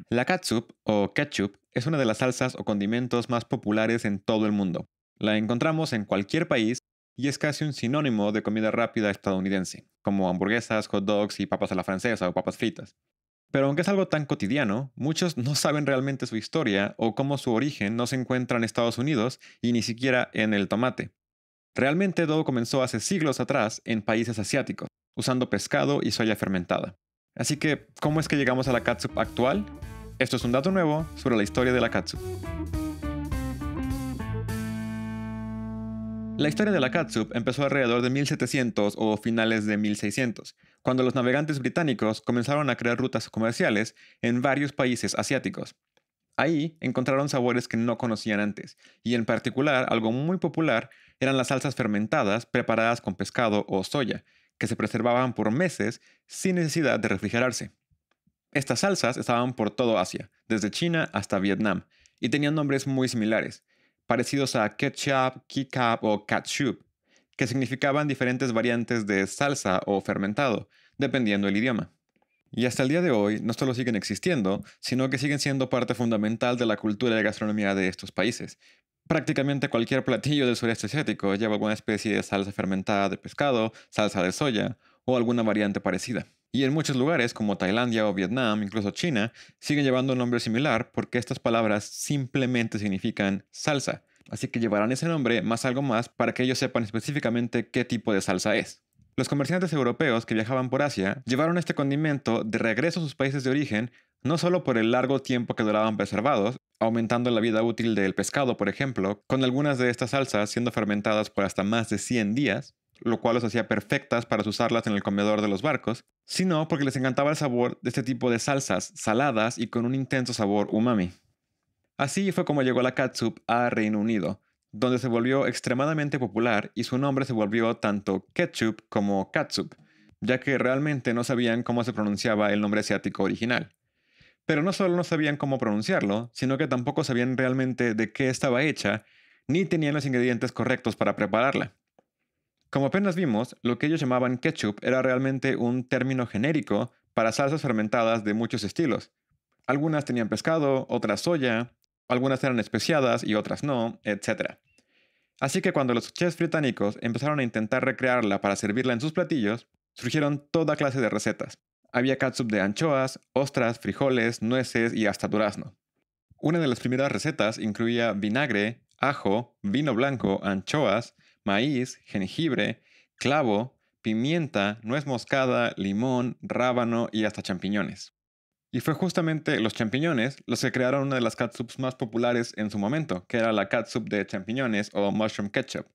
La catsup o ketchup es una de las salsas o condimentos más populares en todo el mundo. La encontramos en cualquier país y es casi un sinónimo de comida rápida estadounidense, como hamburguesas, hot dogs y papas a la francesa o papas fritas. Pero aunque es algo tan cotidiano, muchos no saben realmente su historia o cómo su origen no se encuentra en Estados Unidos y ni siquiera en el tomate. Realmente todo comenzó hace siglos atrás en países asiáticos, usando pescado y soya fermentada. Así que, ¿cómo es que llegamos a la catsup actual? Esto es un dato nuevo sobre la historia de la catsup. La historia de la catsup empezó alrededor de 1700 o finales de 1600, cuando los navegantes británicos comenzaron a crear rutas comerciales en varios países asiáticos. Ahí encontraron sabores que no conocían antes, y en particular algo muy popular eran las salsas fermentadas preparadas con pescado o soya, que se preservaban por meses sin necesidad de refrigerarse. Estas salsas estaban por todo Asia, desde China hasta Vietnam, y tenían nombres muy similares, parecidos a ketchup, kicap o catsup, que significaban diferentes variantes de salsa o fermentado, dependiendo del idioma. Y hasta el día de hoy no solo siguen existiendo, sino que siguen siendo parte fundamental de la cultura y gastronomía de estos países. Prácticamente cualquier platillo del sureste asiático lleva alguna especie de salsa fermentada de pescado, salsa de soya o alguna variante parecida. Y en muchos lugares, como Tailandia o Vietnam, incluso China, siguen llevando un nombre similar porque estas palabras simplemente significan salsa. Así que llevarán ese nombre más algo más para que ellos sepan específicamente qué tipo de salsa es. Los comerciantes europeos que viajaban por Asia llevaron este condimento de regreso a sus países de origen no solo por el largo tiempo que duraban preservados, aumentando la vida útil del pescado, por ejemplo, con algunas de estas salsas siendo fermentadas por hasta más de 100 días, lo cual los hacía perfectas para usarlas en el comedor de los barcos, sino porque les encantaba el sabor de este tipo de salsas saladas y con un intenso sabor umami. Así fue como llegó la catsup a Reino Unido, donde se volvió extremadamente popular y su nombre se volvió tanto ketchup como catsup, ya que realmente no sabían cómo se pronunciaba el nombre asiático original. Pero no solo no sabían cómo pronunciarlo, sino que tampoco sabían realmente de qué estaba hecha, ni tenían los ingredientes correctos para prepararla. Como apenas vimos, lo que ellos llamaban ketchup era realmente un término genérico para salsas fermentadas de muchos estilos. Algunas tenían pescado, otras soya, algunas eran especiadas y otras no, etc. Así que cuando los chefs británicos empezaron a intentar recrearla para servirla en sus platillos, surgieron toda clase de recetas. Había catsup de anchoas, ostras, frijoles, nueces y hasta durazno. Una de las primeras recetas incluía vinagre, ajo, vino blanco, anchoas, maíz, jengibre, clavo, pimienta, nuez moscada, limón, rábano y hasta champiñones. Y fue justamente los champiñones los que crearon una de las catsups más populares en su momento, que era la catsup de champiñones o mushroom ketchup,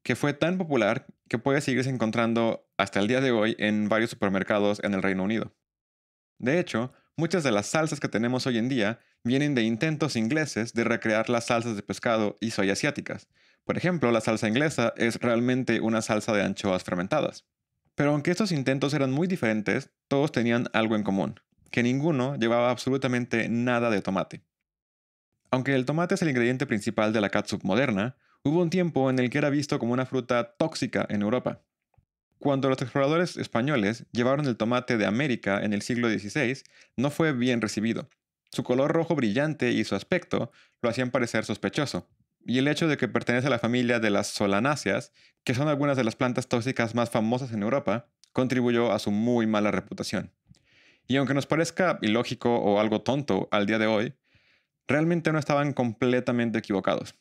que fue tan popular que puede seguirse encontrando hasta el día de hoy en varios supermercados en el Reino Unido. De hecho, muchas de las salsas que tenemos hoy en día vienen de intentos ingleses de recrear las salsas de pescado y soya asiáticas. Por ejemplo, la salsa inglesa es realmente una salsa de anchoas fermentadas. Pero aunque estos intentos eran muy diferentes, todos tenían algo en común, que ninguno llevaba absolutamente nada de tomate. Aunque el tomate es el ingrediente principal de la catsup moderna, hubo un tiempo en el que era visto como una fruta tóxica en Europa. Cuando los exploradores españoles llevaron el tomate de América en el siglo XVI, no fue bien recibido. Su color rojo brillante y su aspecto lo hacían parecer sospechoso, y el hecho de que pertenece a la familia de las solanáceas, que son algunas de las plantas tóxicas más famosas en Europa, contribuyó a su muy mala reputación. Y aunque nos parezca ilógico o algo tonto al día de hoy, realmente no estaban completamente equivocados.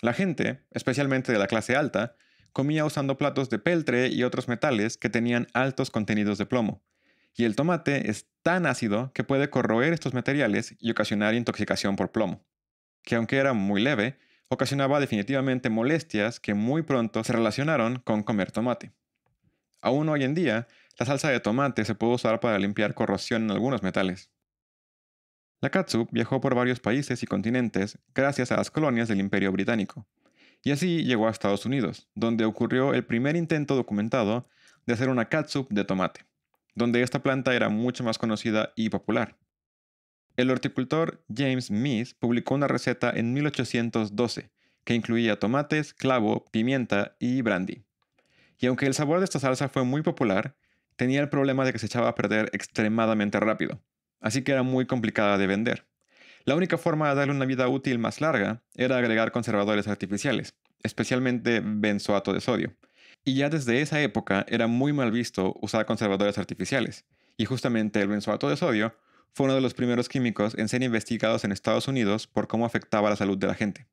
La gente, especialmente de la clase alta, comía usando platos de peltre y otros metales que tenían altos contenidos de plomo. Y el tomate es tan ácido que puede corroer estos materiales y ocasionar intoxicación por plomo, que aunque era muy leve, ocasionaba definitivamente molestias que muy pronto se relacionaron con comer tomate. Aún hoy en día, la salsa de tomate se puede usar para limpiar corrosión en algunos metales. La catsup viajó por varios países y continentes gracias a las colonias del Imperio Británico, y así llegó a Estados Unidos, donde ocurrió el primer intento documentado de hacer una catsup de tomate, donde esta planta era mucho más conocida y popular. El horticultor James Mees publicó una receta en 1812 que incluía tomates, clavo, pimienta y brandy. Y aunque el sabor de esta salsa fue muy popular, tenía el problema de que se echaba a perder extremadamente rápido. así que era muy complicada de vender. La única forma de darle una vida útil más larga era agregar conservadores artificiales, especialmente benzoato de sodio. Y ya desde esa época era muy mal visto usar conservadores artificiales, y justamente el benzoato de sodio fue uno de los primeros químicos en ser investigados en Estados Unidos por cómo afectaba la salud de la gente.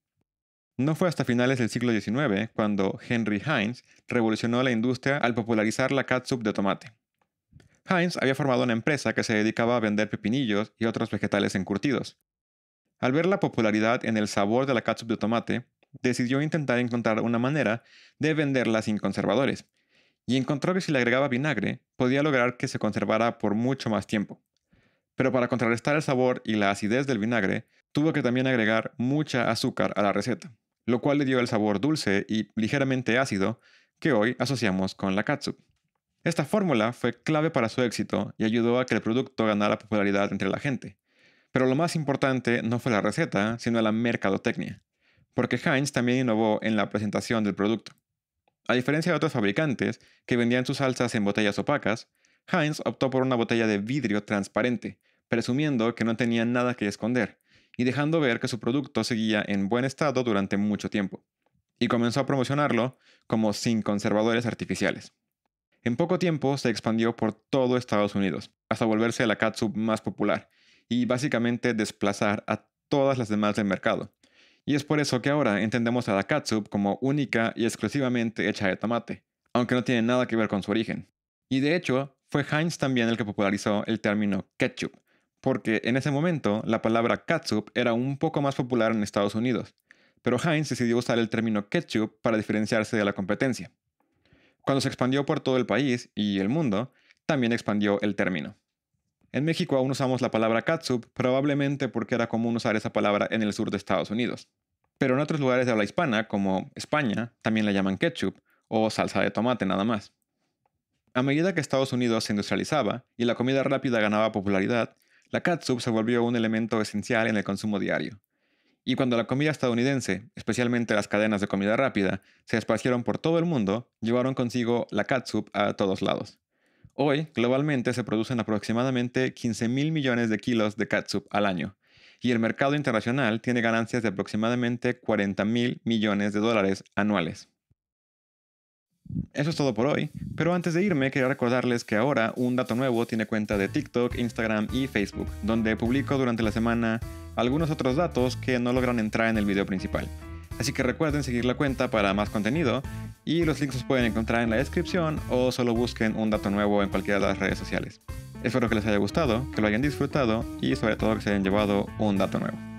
No fue hasta finales del siglo XIX cuando Henry Heinz revolucionó la industria al popularizar la catsup de tomate. Heinz había formado una empresa que se dedicaba a vender pepinillos y otros vegetales encurtidos. Al ver la popularidad en el sabor de la catsup de tomate, decidió intentar encontrar una manera de venderla sin conservadores, y encontró que si le agregaba vinagre, podía lograr que se conservara por mucho más tiempo. Pero para contrarrestar el sabor y la acidez del vinagre, tuvo que también agregar mucha azúcar a la receta, lo cual le dio el sabor dulce y ligeramente ácido que hoy asociamos con la catsup. Esta fórmula fue clave para su éxito y ayudó a que el producto ganara popularidad entre la gente. Pero lo más importante no fue la receta, sino la mercadotecnia, porque Heinz también innovó en la presentación del producto. A diferencia de otros fabricantes que vendían sus salsas en botellas opacas, Heinz optó por una botella de vidrio transparente, presumiendo que no tenía nada que esconder, y dejando ver que su producto seguía en buen estado durante mucho tiempo. Y comenzó a promocionarlo como sin conservadores artificiales. En poco tiempo se expandió por todo Estados Unidos, hasta volverse la catsup más popular, y básicamente desplazar a todas las demás del mercado. Y es por eso que ahora entendemos a la catsup como única y exclusivamente hecha de tomate, aunque no tiene nada que ver con su origen. Y de hecho, fue Heinz también el que popularizó el término ketchup, porque en ese momento la palabra catsup era un poco más popular en Estados Unidos, pero Heinz decidió usar el término ketchup para diferenciarse de la competencia. Cuando se expandió por todo el país y el mundo, también expandió el término. En México aún usamos la palabra catsup, probablemente porque era común usar esa palabra en el sur de Estados Unidos. Pero en otros lugares de habla hispana, como España, también la llaman ketchup o salsa de tomate nada más. A medida que Estados Unidos se industrializaba y la comida rápida ganaba popularidad, la catsup se volvió un elemento esencial en el consumo diario. Y cuando la comida estadounidense, especialmente las cadenas de comida rápida, se esparcieron por todo el mundo, llevaron consigo la catsup a todos lados. Hoy, globalmente se producen aproximadamente 15.000 millones de kilos de catsup al año, y el mercado internacional tiene ganancias de aproximadamente 40.000 millones de dólares anuales. Eso es todo por hoy, pero antes de irme quería recordarles que ahora Un Dato Nuevo tiene cuenta de TikTok, Instagram y Facebook, donde publico durante la semana algunos otros datos que no logran entrar en el video principal. Así que recuerden seguir la cuenta para más contenido y los links los pueden encontrar en la descripción o solo busquen Un Dato Nuevo en cualquiera de las redes sociales. Espero que les haya gustado, que lo hayan disfrutado y sobre todo que se hayan llevado un dato nuevo.